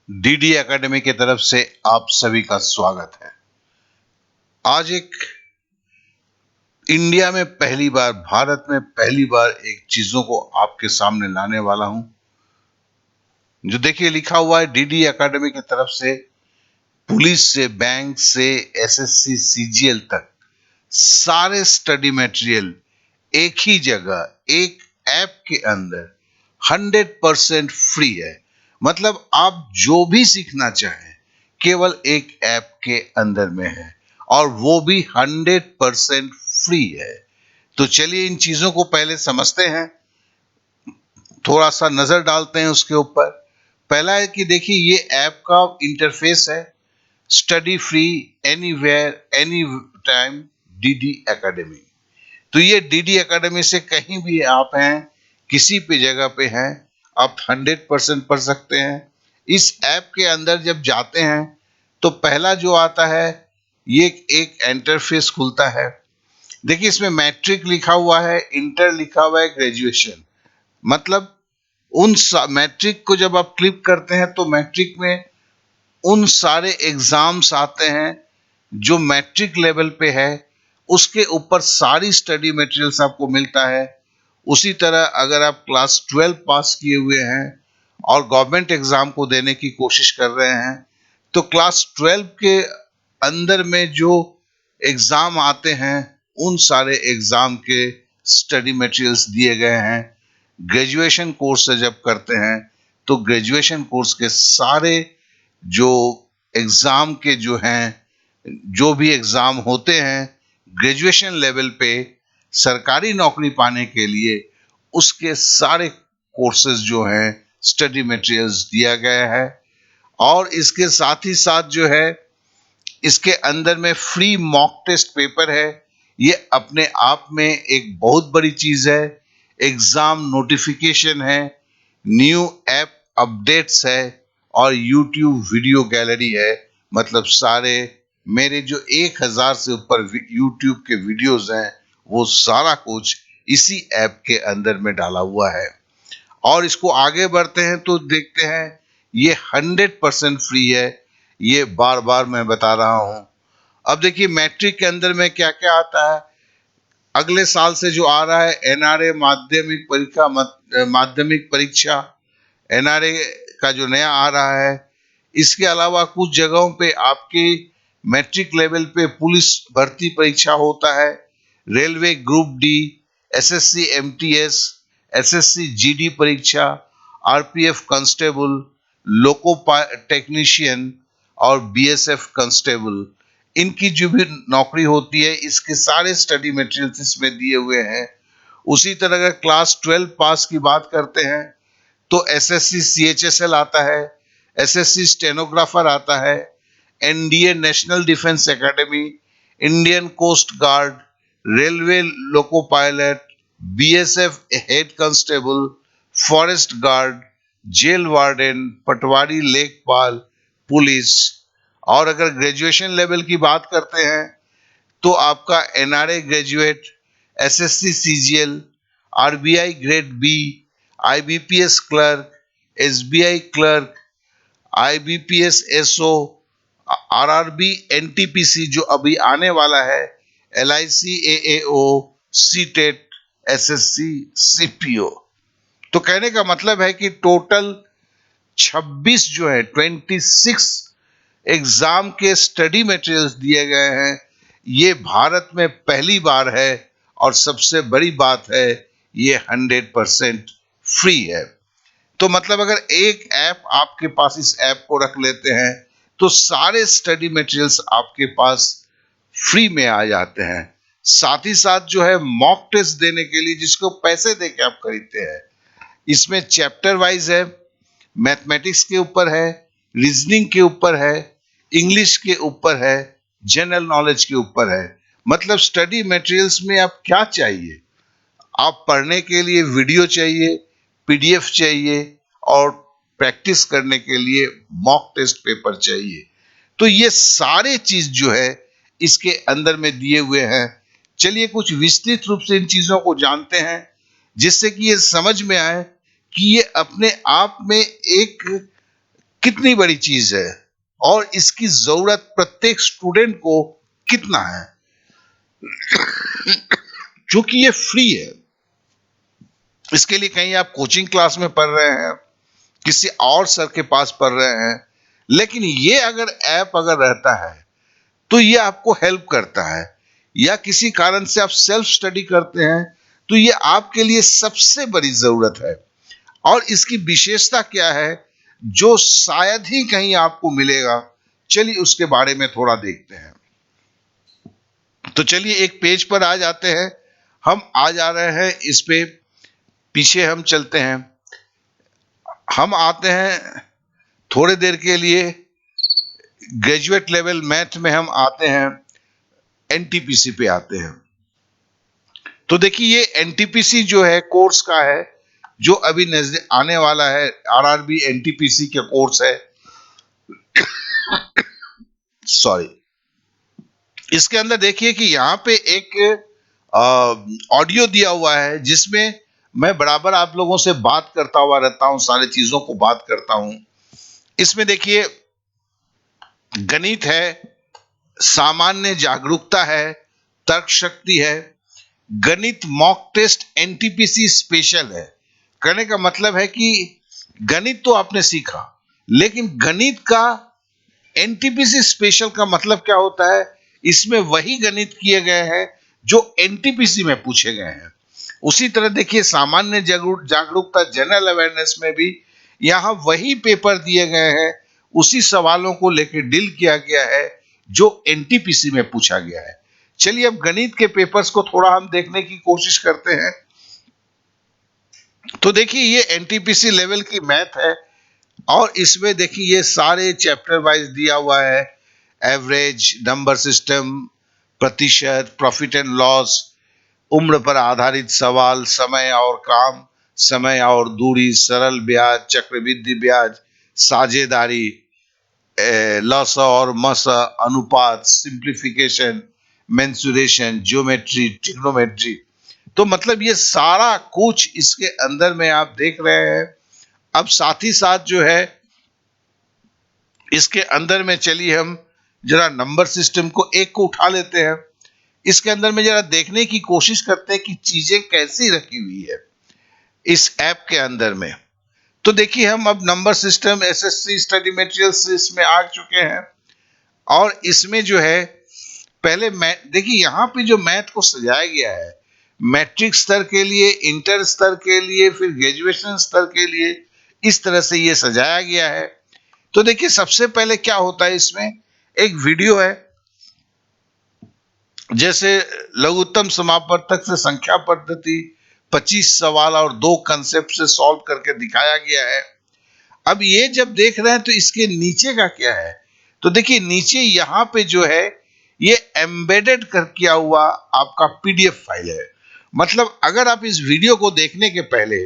DD academy की तरफ से आप सभी का स्वागत है। आज एक इंडिया में पहली बार, भारत में पहली बार एक चीजों को आपके सामने लाने वाला हूं, जो देखिए लिखा हुआ है डीडी एकेडमी की तरफ से पुलिस से, बैंक से, एसएससी सीजीएल तक सारे स्टडी मटेरियल एक ही जगह, एक ऐप के अंदर 100% फ्री है। मतलब आप जो भी सीखना चाहें केवल एक ऐप के अंदर में है और वो भी 100% फ्री है। तो चलिए इन चीजों को पहले समझते हैं, थोड़ा सा नजर डालते हैं उसके ऊपर। पहला है कि देखिए ये ऐप का इंटरफेस है, study free anywhere any time DD academy. तो ये डीडी एकेडमी से कहीं भी आप हैं, किसी भी जगह पे हैं, आप 100% पढ़ सकते हैं। इस ऐप के अंदर जब जाते हैं तो पहला जो आता है ये एक इंटरफेस खुलता है। देखिए इसमें मैट्रिक लिखा हुआ है, इंटर लिखा हुआ है, ग्रेजुएशन। मतलब उन मैट्रिक को जब आप क्लिक करते हैं तो मैट्रिक में उन सारे एग्जाम्स आते हैं जो मैट्रिक लेवल पे है, उसके ऊपर सारी स्टडी मटेरियल्स आपको मिलता है। उसी तरह अगर आप क्लास 12 पास किए हुए हैं और गवर्नमेंट एग्जाम को देने की कोशिश कर रहे हैं तो क्लास 12 के अंदर में जो एग्जाम आते हैं उन सारे एग्जाम के स्टडी मटेरियल्स दिए गए हैं। ग्रेजुएशन कोर्स से जब करते हैं तो ग्रेजुएशन कोर्स के सारे जो एग्जाम के जो हैं, जो भी एग्जाम होते हैं ग्रेजुएशन लेवल पे सरकारी नौकरी पाने के लिए, उसके सारे कोर्सेज जो हैं स्टडी मटेरियल्स दिया गया है। और इसके साथ ही साथ जो है इसके अंदर में फ्री मॉक टेस्ट पेपर है। ये अपने आप में एक बहुत बड़ी चीज है। एग्जाम नोटिफिकेशन है, न्यू ऐप अपडेट्स है और यूट्यूब वीडियो गैलरी है। मतलब सारे मेरे जो 1000 से ऊपर यूट्यूब के वीडियोस हैं वो सारा कुछ इसी ऐप के अंदर में डाला हुआ है। और इसको आगे बढ़ते हैं तो देखते हैं ये 100% फ्री है। ये बार बार मैं बता रहा हूं। अब देखिए मैट्रिक के अंदर में क्या क्या आता है। अगले साल से जो आ रहा है एनआरए माध्यमिक परीक्षा, एनआरए का जो नया आ रहा है। इसके अलावा कुछ जगहों पे आपकी मैट्रिक लेवल पे पुलिस भर्ती परीक्षा होता है, railway group D, SSC MTS, SSC GD परीक्षा, आरपीएफ कांस्टेबल, लोको टेक्नीशियन और बीएसएफ कांस्टेबल, इनकी जो भी नौकरी होती है इसके सारे स्टडी मटेरियल्स इसमें दिए हुए हैं। उसी तरह अगर क्लास 12 पास की बात करते हैं तो एसएससी सीएचएसएल आता है, एसएससी स्टेनोग्राफर आता है, NDA national defence academy, Indian coast guard, railway loco pilot, BSF head constable, forest guard, jail warden, patwari lekhpal, police. और अगर ग्रेजुएशन लेवल की बात करते हैं तो आपका NRA graduate, SSC CGL, RBI grade B, IBPS clerk, SBI clerk, IBPS SO, RRB NTPC जो अभी आने वाला है, LIC AAO, CTET, SSC CPO. तो कहने का मतलब है कि टोटल 26 जो है 26 एग्जाम के स्टडी मटेरियल्स दिए गए हैं। ये भारत में पहली बार है और सबसे बड़ी बात है ये 100% फ्री है। तो मतलब अगर एक ऐप आपके पास, इस ऐप को रख लेते हैं तो सारे स्टडी मटेरियल्स आपके पास फ्री में आ जाते हैं। साथ ही साथ जो है मॉक टेस्ट देने के लिए जिसको पैसे देके आप खरीदते हैं, इसमें चैप्टर वाइज है, मैथमेटिक्स के ऊपर है, रीजनिंग के ऊपर है, इंग्लिश के ऊपर है, जनरल नॉलेज के ऊपर है। मतलब स्टडी मटेरियल्स में आप क्या चाहिए, आप पढ़ने के लिए वीडियो चाहिए, पीडीएफ चाहिए और प्रैक्टिस करने के लिए मॉक टेस्ट पेपर चाहिए। तो ये सारे चीज जो है इसके अंदर में दिए हुए हैं। चलिए कुछ विस्तृत रूप से इन चीजों को जानते हैं जिससे कि ये समझ में आए कि ये अपने आप में एक कितनी बड़ी चीज है और इसकी जरूरत प्रत्येक स्टूडेंट को कितना है। क्योंकि ये फ्री है, इसके लिए कहीं आप कोचिंग क्लास में पढ़ रहे हैं, किसी और सर के पास पढ़ रहे हैं, लेकिन ये अगर ऐप अगर रहता है तो ये आपको हेल्प करता है, या किसी कारण से आप सेल्फ स्टडी करते हैं तो ये आपके लिए सबसे बड़ी जरूरत है। और इसकी विशेषता क्या है जो शायद ही कहीं आपको मिलेगा, चलिए उसके बारे में थोड़ा देखते हैं। तो चलिए एक पेज पर आ जाते हैं, हम आ जा रहे हैं इस पे, पीछे हम चलते हैं, हम आते हैं थोड़े देर के लिए ग्रेजुएट लेवल मैथ में, हम आते हैं एनटीपीसी पे आते हैं। तो देखिए ये एनटीपीसी जो है कोर्स का है, जो अभी नजदीक आने वाला है, आरआरबी एनटीपीसी का कोर्स है। सॉरी, इसके अंदर देखिए कि यहाँ पे एक ऑडियो दिया हुआ है जिसमें मैं बराबर आप लोगों से बात करता हुआ रहता हूँ, सारी चीजों को बात करता हूँ। इसमें देखिए गणित है, सामान्य जागरूकता है, तर्क शक्ति है, गणित मॉक टेस्ट एनटीपीसी स्पेशल है। कहने का मतलब है कि गणित तो आपने सीखा, लेकिन गणित का एनटीपीसी स्पेशल का मतलब क्या होता है, इसमें वही गणित किए गए हैं जो एनटीपीसी में पूछे गए हैं। उसी तरह देखिए सामान्य जागरूकता जनरल अवेयरनेस में भी यहां वही पेपर दिए गए हैं, उसी सवालों को लेकर डील किया गया है जो एनटीपीसी में पूछा गया है। चलिए अब गणित के पेपर्स को थोड़ा हम देखने की कोशिश करते हैं। तो देखिए ये एनटीपीसी लेवल की मैथ है और इसमें देखिए ये सारे चैप्टर वाइज दिया हुआ है, एवरेज, नंबर सिस्टम, प्रतिशत, प्रॉफिट एंड लॉस, उम्र पर आधारित सवाल, समय और काम, समय और दूरी, सरल ब्याज, चक्रवृद्धि ब्याज, साझेदारी, लॉस और मस, अनुपात, सिंप्लीफिकेशन, मेंसुरेशन, ज्योमेट्री, ट्रिग्नोमेट्री। तो मतलब ये सारा कुछ इसके अंदर में आप देख रहे हैं। अब साथ ही साथ जो है इसके अंदर में, चलिए हम जरा नंबर सिस्टम को एक को उठा लेते हैं, इसके अंदर में जरा देखने की कोशिश करते हैं कि चीजें कैसी रखी हुई है इस ऐप के अंदर में। तो देखिए हम अब number system SSC study materials इसमें आ चुके हैं और इसमें जो है पहले देखिए यहाँ पे जो मैथ को सजाया गया है, मैट्रिक स्तर के लिए, इंटर स्तर के लिए, फिर ग्रेजुएशन स्तर के लिए, इस तरह से ये सजाया गया है। तो देखिए सबसे पहले क्या होता है, इसमें एक वीडियो है, जैसे लघुत्तम समापवर्तक से संख्या पद्धति 25 सवाल और 2 कंसेप्ट से सॉल्व करके दिखाया गया है। अब ये जब देख रहे हैं तो इसके नीचे का क्या है, तो देखिए नीचे यहाँ पे जो है ये एम्बेडेड कर किया हुआ आपका पीडीएफ फाइल है। मतलब अगर आप इस वीडियो को देखने के पहले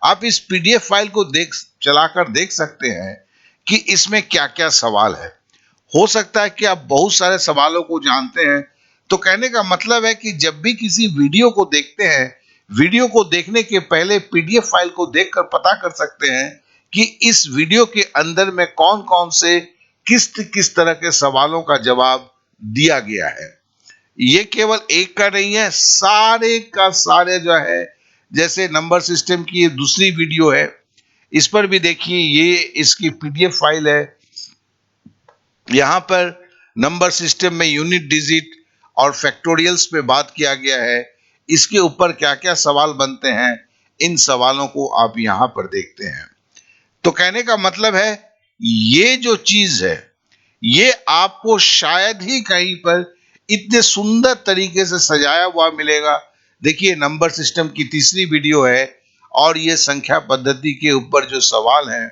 आप इस पीडीएफ फाइल को चलाकर देख सकते हैं कि इसमें क्या क्या सवाल है। हो सकता है कि आप बहुत सारे सवालों को जानते हैं, तो कहने का मतलब है कि जब भी किसी वीडियो को देखते हैं, वीडियो को देखने के पहले पीडीएफ फाइल को देखकर पता कर सकते हैं कि इस वीडियो के अंदर में कौन कौन से किस तरह के सवालों का जवाब दिया गया है। ये केवल एक का नहीं है, सारे का सारे जो है, जैसे नंबर सिस्टम की ये दूसरी वीडियो है, इस पर भी देखिए ये इसकी पीडीएफ फाइल है। यहां पर नंबर सिस्टम में यूनिट डिजिट और फैक्टोरियल्स पे बात किया गया है, इसके ऊपर क्या क्या सवाल बनते हैं, इन सवालों को आप यहां पर देखते हैं। तो कहने का मतलब है ये जो चीज है ये आपको शायद ही कहीं पर इतने सुंदर तरीके से सजाया हुआ मिलेगा। देखिए नंबर सिस्टम की तीसरी वीडियो है और ये संख्या पद्धति के ऊपर जो सवाल हैं,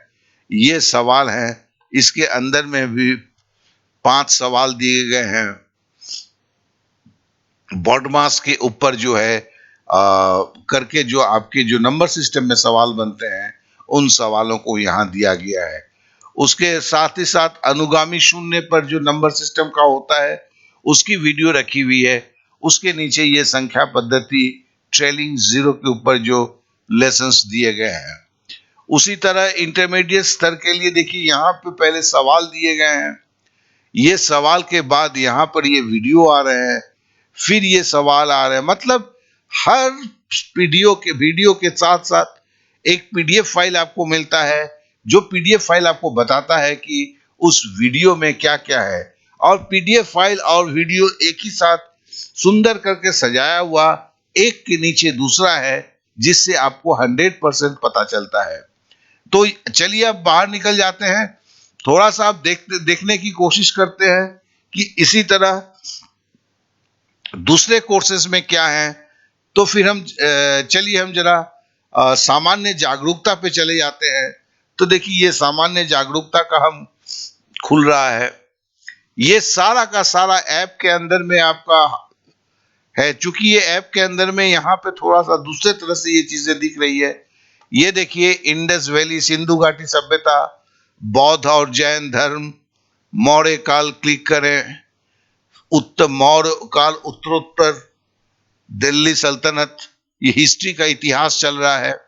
ये सवाल हैं, इसके अंदर में भी 5 सवाल दिए गए हैं। बॉडमास के ऊपर जो है करके जो आपके जो नंबर सिस्टम में सवाल बनते हैं, उन सवालों को यहाँ दिया गया है। उसके साथ ही साथ अनुगामी शून्य पर जो नंबर सिस्टम का होता है उसकी वीडियो रखी हुई है। उसके नीचे ये संख्या पद्धति ट्रेलिंग जीरो के ऊपर जो लेसन्स दिए गए हैं। उसी तरह इंटरमीडिएट स्तर के लिए देखिए यहाँ पे पहले सवाल दिए गए हैं, ये सवाल के बाद यहाँ पर ये वीडियो आ रहे हैं, फिर ये सवाल आ रहे हैं। मतलब हर वीडियो के साथ साथ एक पीडीएफ फाइल आपको मिलता है, जो पीडीएफ फाइल आपको बताता है कि उस वीडियो में क्या क्या है। और पीडीएफ फाइल और वीडियो एक ही साथ सुंदर करके सजाया हुआ एक के नीचे दूसरा है, जिससे आपको 100% पता चलता है। तो चलिए अब बाहर निकल जाते हैं, थोड़ा सा आप देखने की कोशिश करते हैं कि इसी तरह दूसरे कोर्सेज में क्या है। तो फिर हम चलिए हम जरा सामान्य जागरूकता पे चले जाते हैं। तो देखिए ये सामान्य जागरूकता का हम खुल रहा है, ये सारा का सारा ऐप के अंदर में आपका है। चूंकि ये ऐप के अंदर में यहाँ पे थोड़ा सा दूसरे तरह से ये चीजें दिख रही है। ये देखिए इंडस वैली, सिंधु घाटी सभ्यता, बौद्ध और जैन धर्म, मौर्य काल क्लिक करें, उत्तर मौर्य काल, उत्तरोत्तर, दिल्ली सल्तनत, ये हिस्ट्री का इतिहास चल रहा है।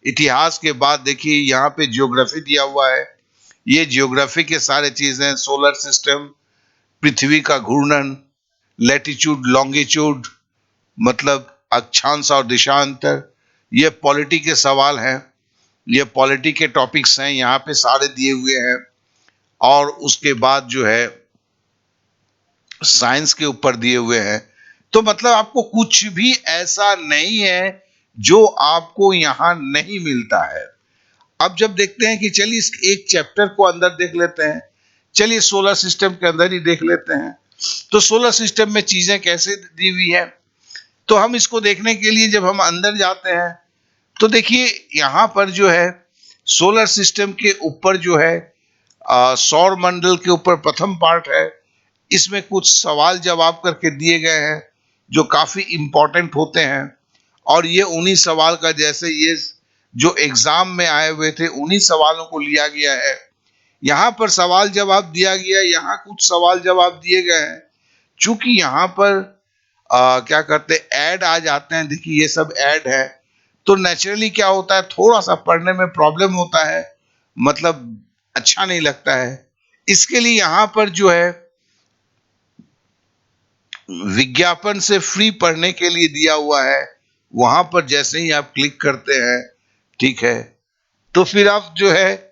इतिहास के बाद देखिए यहाँ पे ज्योग्राफी दिया हुआ है, ये ज्योग्राफी के सारे चीजें, सोलर सिस्टम, पृथ्वी का घूर्णन, लैटिट्यूड लॉन्गिट्यूड, मतलब अक्षांश और दिशांतर, ये पॉलिटी के सवाल हैं, ये पॉलिटी के टॉपिक्स हैं, यहाँ पे सारे दिए हुए हैं। और उसके बाद जो है साइंस के ऊपर दिए हुए हैं। तो मतलब आपको कुछ भी ऐसा नहीं है जो आपको यहाँ नहीं मिलता है। अब जब देखते हैं कि चलिए इस एक चैप्टर को अंदर देख लेते हैं, चलिए सोलर सिस्टम के अंदर ही देख लेते हैं। तो सोलर सिस्टम में चीजें कैसे दी हुई है, तो हम इसको देखने के लिए जब हम अंदर जाते हैं तो देखिए यहाँ पर जो है सोलर सिस्टम के ऊपर जो है सौर मंडल के ऊपर प्रथम पार्ट है, इसमें कुछ सवाल जवाब करके दिए गए हैं जो काफी इंपॉर्टेंट होते हैं। और ये उन्हीं सवाल का, जैसे ये जो एग्जाम में आए हुए थे उन्हीं सवालों को लिया गया है। यहाँ पर सवाल जवाब दिया गया, यहाँ कुछ सवाल जवाब दिए गए हैं। चूंकि यहाँ पर क्या करते ऐड आ जाते हैं, देखिए ये सब ऐड है, तो नेचुरली क्या होता है, थोड़ा सा पढ़ने में प्रॉब्लम होता है, मतलब अच्छा नहीं लगता है। इसके लिए यहाँ पर जो है विज्ञापन से फ्री पढ़ने के लिए दिया हुआ है, वहां पर जैसे ही आप क्लिक करते हैं, ठीक है, तो फिर आप जो है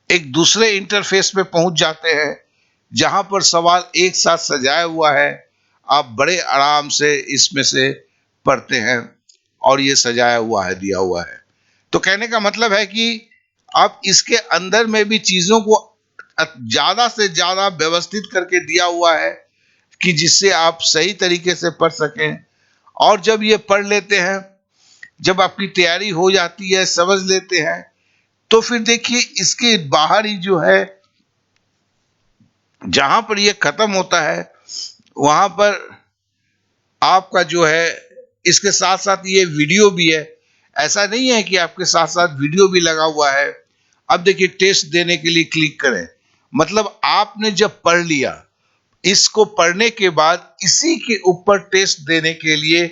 एक दूसरे इंटरफेस पे पहुंच जाते हैं, जहां पर सवाल एक साथ सजाया हुआ है। आप बड़े आराम से इसमें से पढ़ते हैं और ये सजाया हुआ है, दिया हुआ है। तो कहने का मतलब है कि आप इसके अंदर में भी चीजों को ज्यादा से ज्यादा व्यवस्थित करके दिया हुआ है कि जिससे आप सही तरीके से पढ़ सकें। और जब ये पढ़ लेते हैं, जब आपकी तैयारी हो जाती है, समझ लेते हैं, तो फिर देखिए इसके बाहर ही जो है जहां पर ये खत्म होता है वहां पर आपका जो है इसके साथ साथ ये वीडियो भी है। ऐसा नहीं है कि आपके साथ साथ वीडियो भी लगा हुआ है। अब देखिए टेस्ट देने के लिए क्लिक करें, मतलब आपने जब पढ़ लिया, इसको पढ़ने के बाद इसी के ऊपर टेस्ट देने के लिए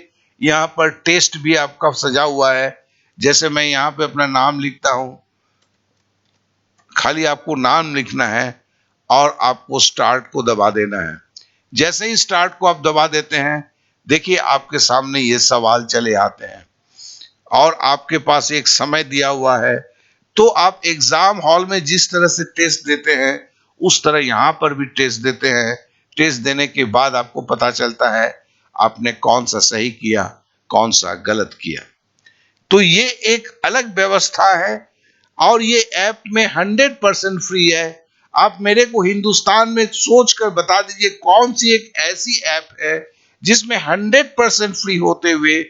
यहाँ पर टेस्ट भी आपका सजा हुआ है। जैसे मैं यहाँ पे अपना नाम लिखता हूं, खाली आपको नाम लिखना है और आपको स्टार्ट को दबा देना है। जैसे ही स्टार्ट को आप दबा देते हैं, देखिए आपके सामने ये सवाल चले आते हैं और आपके पास एक समय दिया हुआ है। तो आप एग्जाम हॉल में जिस तरह से टेस्ट देते हैं उस तरह यहाँ पर भी टेस्ट देते हैं। टेस्ट देने के बाद आपको पता चलता है आपने कौन सा सही किया, कौन सा गलत किया। तो ये एक अलग व्यवस्था है और ये ऐप में 100% फ्री है। आप मेरे को हिंदुस्तान में सोच कर बता दीजिए कौन सी एक ऐसी ऐप है जिसमें 100% फ्री होते हुए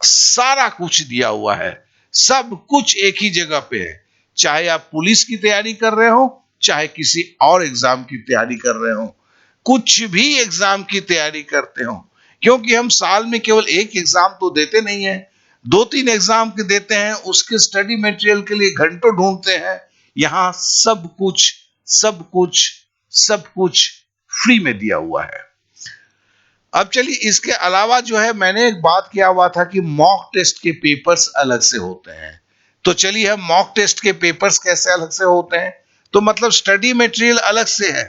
सारा कुछ दिया हुआ है, सब कुछ एक ही जगह पे है। चाहे आप पुलिस की तैयारी कर रहे हो, चाहे किसी और एग्जाम की तैयारी कर रहे हो, कुछ भी एग्जाम की तैयारी करते हो, क्योंकि हम साल में केवल एक एग्जाम तो देते नहीं है, 2-3 एग्जाम के देते हैं, उसके स्टडी मटेरियल के लिए घंटों ढूंढते हैं। यहां सब कुछ सब कुछ सब कुछ फ्री में दिया हुआ है। अब चलिए इसके अलावा जो है मैंने एक बात किया हुआ था कि मॉक टेस्ट के पेपर्स अलग से होते हैं। तो चलिए हम मॉक टेस्ट के पेपर्स कैसे अलग से होते हैं, तो मतलब स्टडी मटेरियल अलग से है।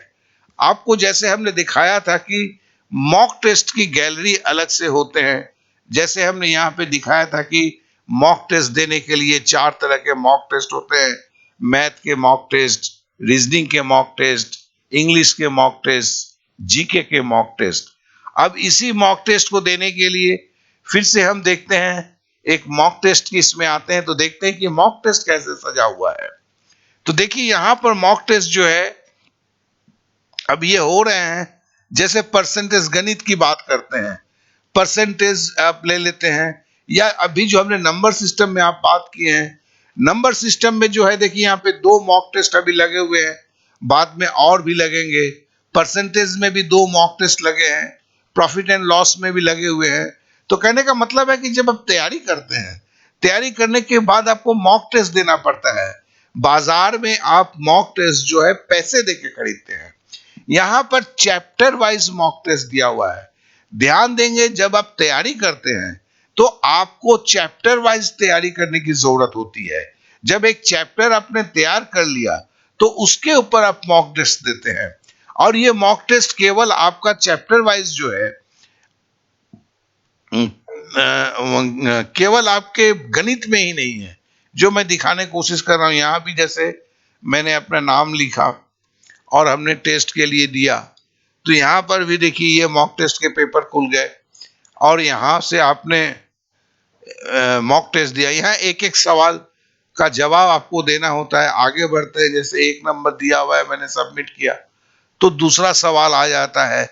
आपको जैसे हमने दिखाया था कि मॉक टेस्ट की गैलरी अलग से होते हैं, जैसे हमने यहाँ पे दिखाया था कि मॉक टेस्ट देने के लिए 4 तरह के मॉक टेस्ट होते हैं। मैथ के मॉक टेस्ट, रीजनिंग के मॉक टेस्ट, इंग्लिश के मॉक टेस्ट, जीके के मॉक टेस्ट। अब इसी मॉक टेस्ट को देने के लिए फिर से हम देखते हैं, एक मॉक टेस्ट की इसमें आते हैं तो देखते हैं कि मॉक टेस्ट कैसे सजा हुआ है। तो देखिए यहां पर मॉक टेस्ट जो है अब ये हो रहे हैं, जैसे परसेंटेज गणित की बात करते हैं, परसेंटेज आप ले लेते हैं, या अभी जो हमने नंबर सिस्टम में आप बात किए हैं, नंबर सिस्टम में जो है देखिए यहाँ पे 2 मॉक टेस्ट अभी लगे हुए हैं, बाद में और भी लगेंगे। परसेंटेज में भी 2 मॉक टेस्ट लगे हैं, प्रॉफिट एंड लॉस में भी लगे हुए हैं। तो कहने का मतलब है कि जब आप तैयारी करते हैं, तैयारी करने के बाद आपको मॉक टेस्ट देना पड़ता है। बाजार में आप मॉक टेस्ट जो है पैसे देके खरीदते हैं, यहां पर चैप्टर वाइज मॉक टेस्ट दिया हुआ है। ध्यान देंगे जब आप तैयारी करते हैं तो आपको चैप्टर वाइज तैयारी करने की जरूरत होती है। जब एक चैप्टर आपने तैयार कर लिया तो उसके ऊपर आप मॉक टेस्ट देते हैं, और ये मॉक टेस्ट केवल आपका चैप्टर वाइज जो है केवल आपके गणित में ही नहीं है, जो मैं दिखाने की कोशिश कर रहा हूं। यहां भी जैसे मैंने अपना नाम लिखा और हमने टेस्ट के लिए दिया, तो यहां पर भी देखिए ये मॉक टेस्ट के पेपर खुल गए और यहां से आपने मॉक टेस्ट दिया। यहाँ एक एक सवाल का जवाब आपको देना होता है। आगे बढ़ते हैं, जैसे 1 नंबर दिया हुआ है, मैंने सबमिट किया तो दूसरा सवाल आ जाता है।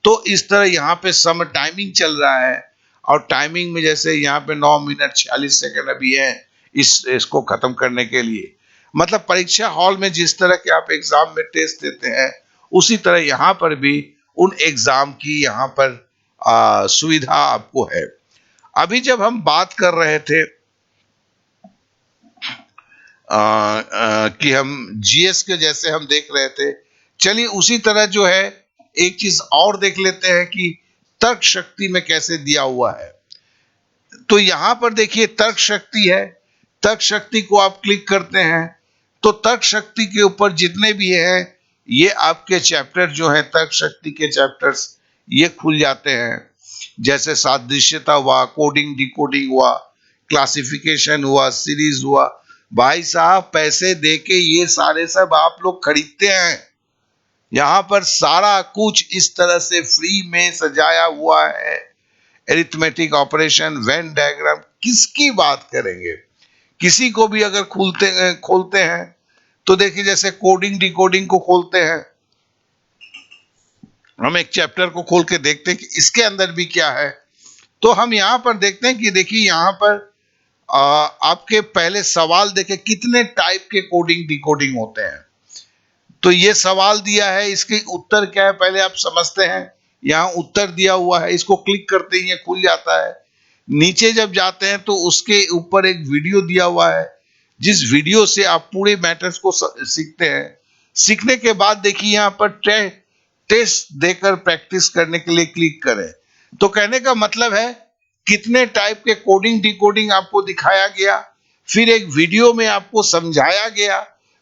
तो इस तरह यहाँ पे सम टाइमिंग चल रहा है, और टाइमिंग में जैसे यहाँ पे 9 मिनट 46 सेकंड अभी है इसको खत्म करने के लिए। मतलब परीक्षा हॉल में जिस तरह के आप एग्जाम में टेस्ट देते हैं, उसी तरह यहाँ पर भी उन एग्जाम की यहाँ पर सुविधा आपको है। अभी जब हम बात कर रहे थे कि हम जीएस के जैसे हम देख रहे थे, चलिए उसी तरह जो है एक चीज और देख लेते हैं कि तर्क शक्ति में कैसे दिया हुआ है। तो यहां पर देखिए तर्क शक्ति है, तर्क शक्ति को आप क्लिक करते हैं तो तर्क शक्ति के ऊपर जितने भी हैं ये आपके चैप्टर जो है तर्क शक्ति के चैप्टर्स ये खुल जाते हैं। जैसे सादृश्यता हुआ, कोडिंग डिकोडिंग हुआ, क्लासिफिकेशन हुआ, सीरीज हुआ। भाई साहब पैसे देके ये सारे सब आप लोग खरीदते हैं, यहां पर सारा कुछ इस तरह से फ्री में सजाया हुआ है। एरिथमेटिक ऑपरेशन, वेन डायग्राम, किसकी बात करेंगे। किसी को भी अगर खोलते हैं तो देखिए जैसे कोडिंग डिकोडिंग को खोलते हैं, हम एक चैप्टर को खोल के देखते हैं कि इसके अंदर भी क्या है। तो हम यहां पर देखते हैं कि देखिए यहां पर आपके पहले सवाल देखे कितने टाइप के कोडिंग डिकोडिंग होते हैं। तो ये सवाल दिया है, इसके उत्तर क्या है पहले आप समझते हैं। यहाँ उत्तर दिया हुआ है, इसको क्लिक करते ही ये खुल जाता है। नीचे जब जाते हैं तो उसके ऊपर एक वीडियो दिया हुआ है, जिस वीडियो से आप पूरे मैटर्स को सीखते हैं। सीखने के बाद देखिए यहाँ पर टेस्ट देकर प्रैक्टिस करने के लिए क्लिक करें। तो कहने का मतलब है कितने टाइप के कोडिंग डिकोडिंग आपको दिखाया गया, फिर एक वीडियो में आपको समझाया गया,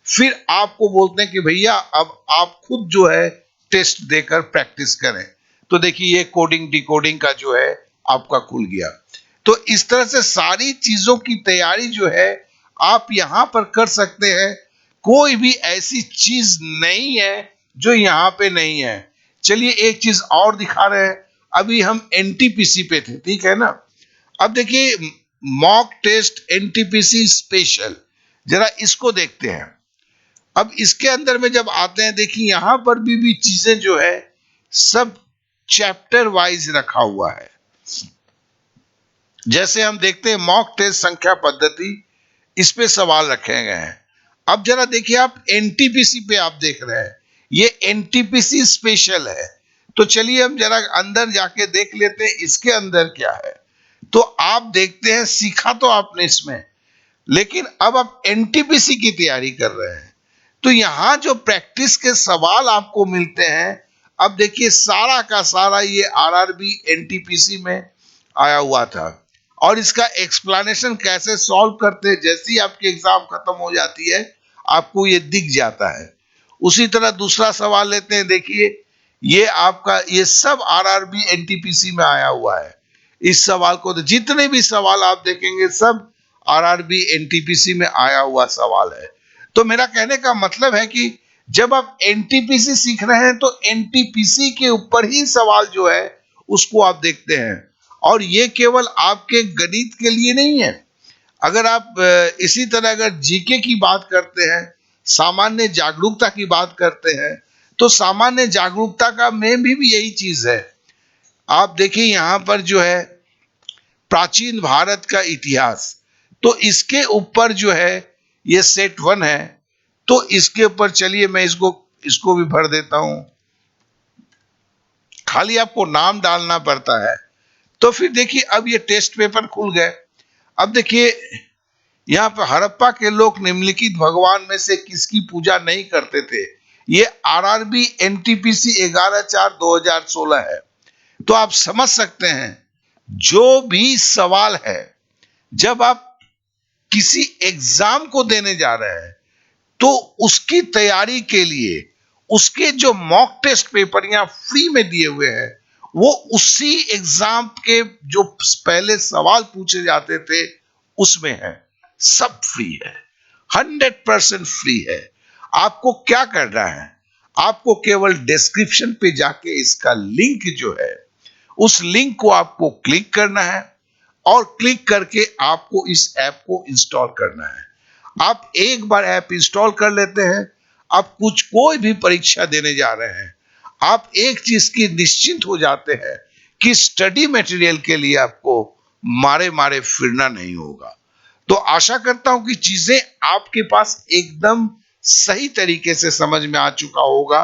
फिर आपको बोलते हैं कि भैया अब आप खुद जो है टेस्ट देकर प्रैक्टिस करें। तो देखिए ये कोडिंग डिकोडिंग का जो है आपका खुल गया। तो इस तरह से सारी चीजों की तैयारी जो है आप यहां पर कर सकते हैं। कोई भी ऐसी चीज नहीं है जो यहां पे नहीं है। चलिए एक चीज और दिखा रहे हैं। अभी हम एनटीपीसी पे थे, ठीक है ना। अब देखिए मॉक टेस्ट एनटीपीसी स्पेशल, जरा इसको देखते हैं। अब इसके अंदर में जब आते हैं देखिए यहां पर भी चीजें जो है सब चैप्टर वाइज रखा हुआ है। जैसे हम देखते हैं मॉक टेस्ट संख्या पद्धति, इस पे सवाल रखे गए हैं। अब जरा देखिए आप एनटीपीसी पे आप देख रहे हैं, ये एनटीपीसी स्पेशल है। तो चलिए हम जरा अंदर जाके देख लेते हैं इसके अंदर क्या है। तो आप देखते हैं सीखा तो आपने इसमें, लेकिन अब आप एनटीपीसी की तैयारी कर रहे हैं। तो यहां जो प्रैक्टिस के सवाल आपको मिलते हैं, अब देखिए सारा का सारा ये आरआरबी एनटीपीसी में आया हुआ था, और इसका एक्सप्लेनेशन कैसे सॉल्व करते हैं, जैसे ही आपकी एग्जाम खत्म हो जाती है आपको ये दिख जाता है। उसी तरह दूसरा सवाल लेते हैं, देखिए ये आपका ये सब आरआरबी एनटीपीसी में आया हुआ है। इस सवाल को जितने भी सवाल आप देखेंगे सब आरआरबी एनटीपीसी में आया हुआ सवाल है। तो मेरा कहने का मतलब है कि जब आप एनटीपीसी सीख रहे हैं तो एनटीपीसी के ऊपर ही सवाल जो है उसको आप देखते हैं, और ये केवल आपके गणित के लिए नहीं है। अगर आप इसी तरह अगर जीके की बात करते हैं, सामान्य जागरूकता की बात करते हैं, तो सामान्य जागरूकता का में भी यही चीज है। आप देखिए यहां पर जो है प्राचीन भारत का इतिहास, तो इसके ऊपर जो है ये सेट 1 है। तो इसके ऊपर चलिए मैं इसको इसको भी भर देता हूं, खाली आपको नाम डालना पड़ता है। तो फिर देखिए अब ये टेस्ट पेपर खुल गए। अब देखिए यहाँ पे हड़प्पा के लोग निम्नलिखित भगवान में से किसकी पूजा नहीं करते थे। ये आरआरबी एनटीपीसी 11/4/2016 है। तो आप समझ सकते हैं जो भी सवाल है, जब आप किसी एग्जाम को देने जा रहे हैं तो उसकी तैयारी के लिए उसके जो मॉक टेस्ट पेपर यहाँ फ्री में दिए हुए हैं, वो उसी एग्जाम के जो पहले सवाल पूछे जाते थे उसमें है। सब फ्री है, 100% फ्री है। आपको क्या करना है, आपको केवल डिस्क्रिप्शन पे जाके इसका लिंक जो है उस लिंक को आपको क्लिक करना है, और क्लिक करके आपको इस ऐप को इंस्टॉल करना है। आप एक बार ऐप इंस्टॉल कर लेते हैं, आप कोई भी परीक्षा देने जा रहे हैं, आप एक चीज की निश्चिंत हो जाते हैं कि स्टडी मटेरियल के लिए आपको मारे मारे फिरना नहीं होगा। तो आशा करता हूं कि चीजें आपके पास एकदम सही तरीके से समझ में आ चुका होगा।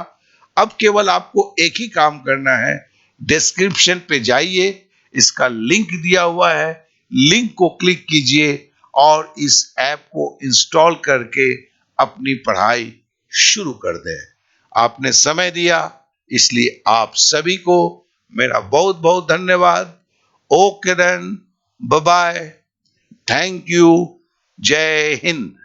अब केवल आपको एक ही काम करना है, डिस्क्रिप्शन पे जाइए, इसका लिंक दिया हुआ है, लिंक को क्लिक कीजिए और इस ऐप को इंस्टॉल करके अपनी पढ़ाई शुरू कर दें। आपने समय दिया इसलिए आप सभी को मेरा बहुत बहुत धन्यवाद। Okay then, bye bye, thank you, Jai Hind.